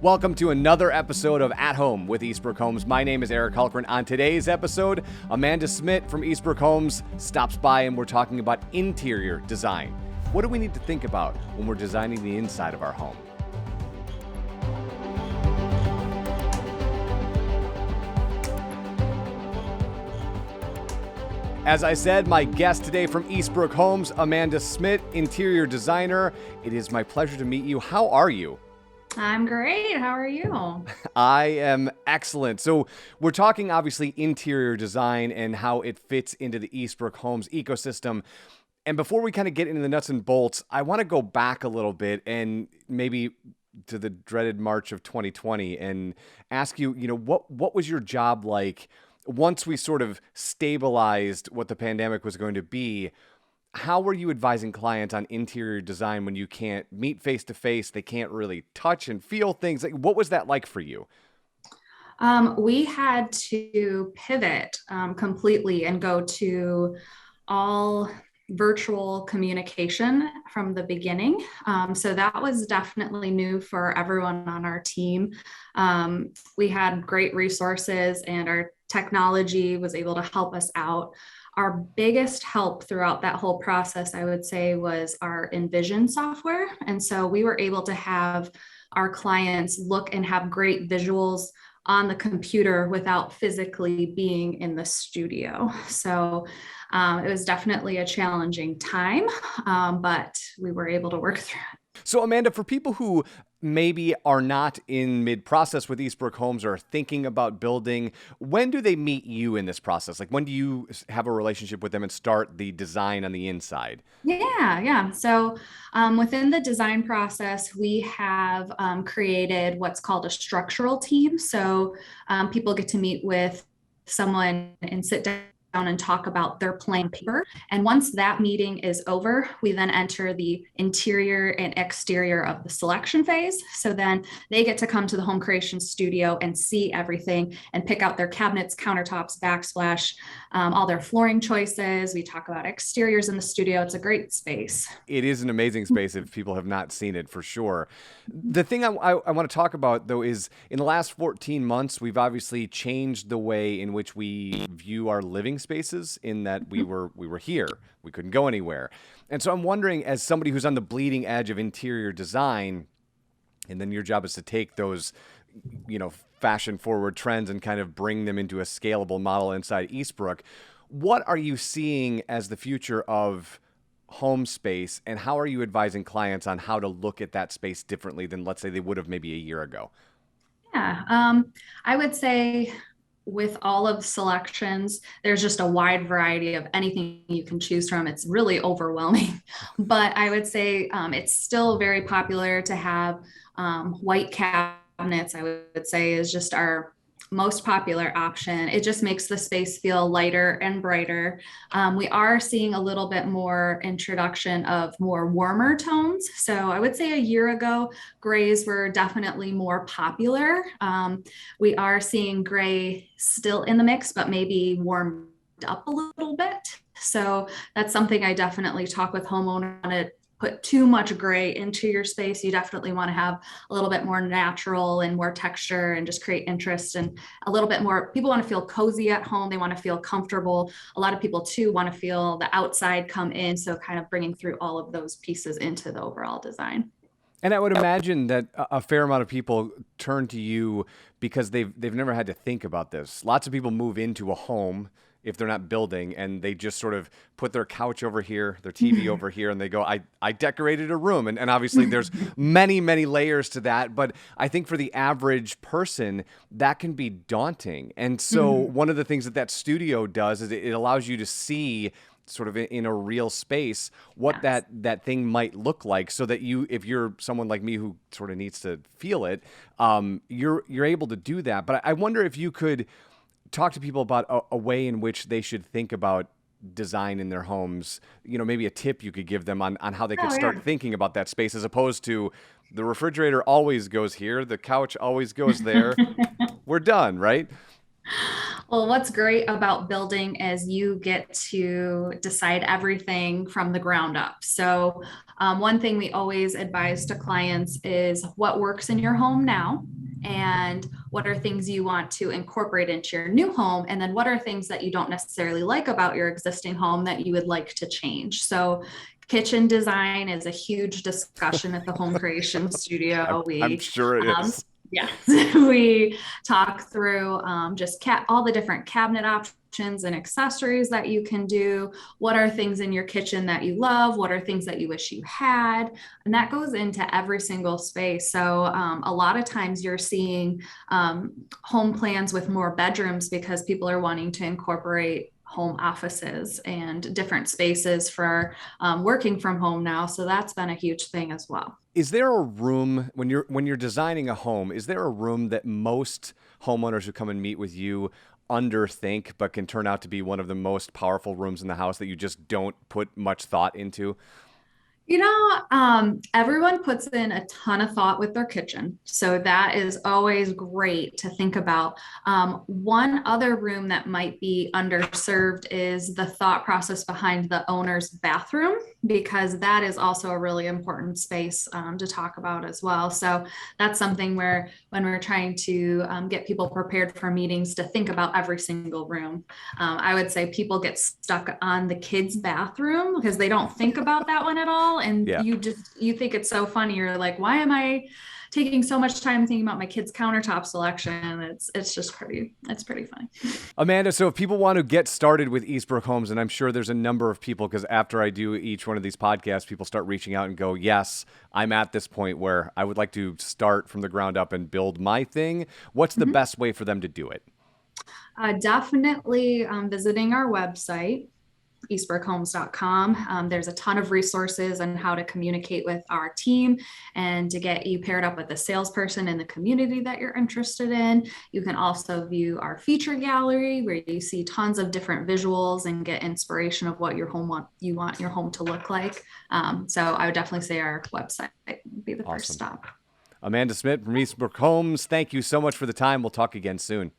Welcome to another episode of At Home with Eastbrook Homes. My name is Eric Hulkran. On today's episode, Amanda Smit from Eastbrook Homes stops by and we're talking about interior design. What do we need to think about when we're designing the inside of our home? As I said, my guest today from Eastbrook Homes, Amanda Smit, interior designer. It is my pleasure to meet you. How are you? I'm great. How are you? I am excellent. So we're talking obviously interior design and how it fits into the Eastbrook Homes ecosystem. And before we kind of get into the nuts and bolts, I want to go back a little bit and maybe to the dreaded March of 2020 and ask you, what was your job like once we sort of stabilized what the pandemic was going to be? How were you advising clients on interior design when you can't meet face to face? They can't really touch and feel things. Like, what was that like for you? We had to pivot completely and go to all virtual communication from the beginning. So that was definitely new for everyone on our team. We had great resources and our technology was able to help us out. Our biggest help throughout that whole process, I would say, was our Envision software. And so we were able to have our clients look and have great visuals on the computer without physically being in the studio. So it was definitely a challenging time, but we were able to work through it. So, Amanda, for people who maybe are not in mid-process with Eastbrook Homes or thinking about building, when do they meet you in this process? Like, when do you have a relationship with them and start the design on the inside? Yeah. So within the design process, we have created what's called a structural team. So people get to meet with someone and sit down and talk about their plan paper. And once that meeting is over, we then enter the interior and exterior of the selection phase. So then they get to come to the home creation studio and see everything and pick out their cabinets, countertops, backsplash, all their flooring choices. We talk about exteriors in the studio. It's a great space. It is an amazing space if people have not seen it, for sure. The thing I want to talk about, though, is in the last 14 months, we've obviously changed the way in which we view our living spaces, in that we were here. We couldn't go anywhere. And so I'm wondering, as somebody who's on the bleeding edge of interior design, and then your job is to take those, fashion forward trends and kind of bring them into a scalable model inside Eastbrook, what are you seeing as the future of home space, and how are you advising clients on how to look at that space differently than, let's say, they would have maybe a year ago? Yeah, I would say with all of selections, there's just a wide variety of anything you can choose from. It's really overwhelming, but I would say it's still very popular to have white cabinets. I would say is just our most popular option. It just makes the space feel lighter and brighter. We are seeing a little bit more introduction of more warmer tones. So I would say a year ago, grays were definitely more popular. We are seeing gray still in the mix, but maybe warmed up a little bit. So that's something I definitely talk with homeowners on it. Put too much gray into your space. You definitely want to have a little bit more natural and more texture and just create interest and a little bit more. People want to feel cozy at home. They want to feel comfortable. A lot of people too want to feel the outside come in. So kind of bringing through all of those pieces into the overall design. And I would imagine that a fair amount of people turn to you because they've never had to think about this. Lots of people move into a home if they're not building, and they just sort of put their couch over here, their TV over here, and they go, I decorated a room. And obviously there's many, many layers to that. But I think for the average person, that can be daunting. And so one of the things that studio does is it allows you to see sort of in a real space what that thing might look like, so that if you're someone like me who sort of needs to feel it, you're able to do that. But I wonder if you could talk to people about a way in which they should think about design in their homes, maybe a tip you could give them on how they could start thinking about that space, as opposed to the refrigerator always goes here, the couch always goes there. We're done, right? Well, what's great about building is you get to decide everything from the ground up. So, one thing we always advise to clients is what works in your home now, and what are things you want to incorporate into your new home, and then what are things that you don't necessarily like about your existing home that you would like to change. So, kitchen design is a huge discussion at the home creation studio. I'm sure it Um, is. yes, we talk through just all the different cabinet options and accessories that you can do. What are things in your kitchen that you love? What are things that you wish you had? And that goes into every single space. So a lot of times you're seeing home plans with more bedrooms because people are wanting to incorporate home offices and different spaces for working from home now. So that's been a huge thing as well. Is there a room when you're designing a home, is there a room that most homeowners who come and meet with you underthink but can turn out to be one of the most powerful rooms in the house that you just don't put much thought into? Everyone puts in a ton of thought with their kitchen. So that is always great to think about. One other room that might be underserved is the thought process behind the owner's bathroom, because that is also a really important space to talk about as well. So that's something where when we're trying to get people prepared for meetings to think about every single room, I would say people get stuck on the kids' bathroom because they don't think about that one at all. And Yeah. you think it's so funny. You're like, why am I taking so much time thinking about my kids' countertop selection? It's just pretty funny. Amanda, so if people want to get started with Eastbrook Homes, and I'm sure there's a number of people, because after I do each one of these podcasts, people start reaching out and go, yes, I'm at this point where I would like to start from the ground up and build my thing. What's the Mhm. best way for them to do it? Definitely visiting our website, eastbrookhomes.com. There's a ton of resources on how to communicate with our team and to get you paired up with a salesperson in the community that you're interested in. You can also view our feature gallery where you see tons of different visuals and get inspiration of what you want your home to look like. So I would definitely say our website would be the first Awesome. stop. Amanda Smit from Eastbrook Homes, thank you so much for the time. We'll talk again soon.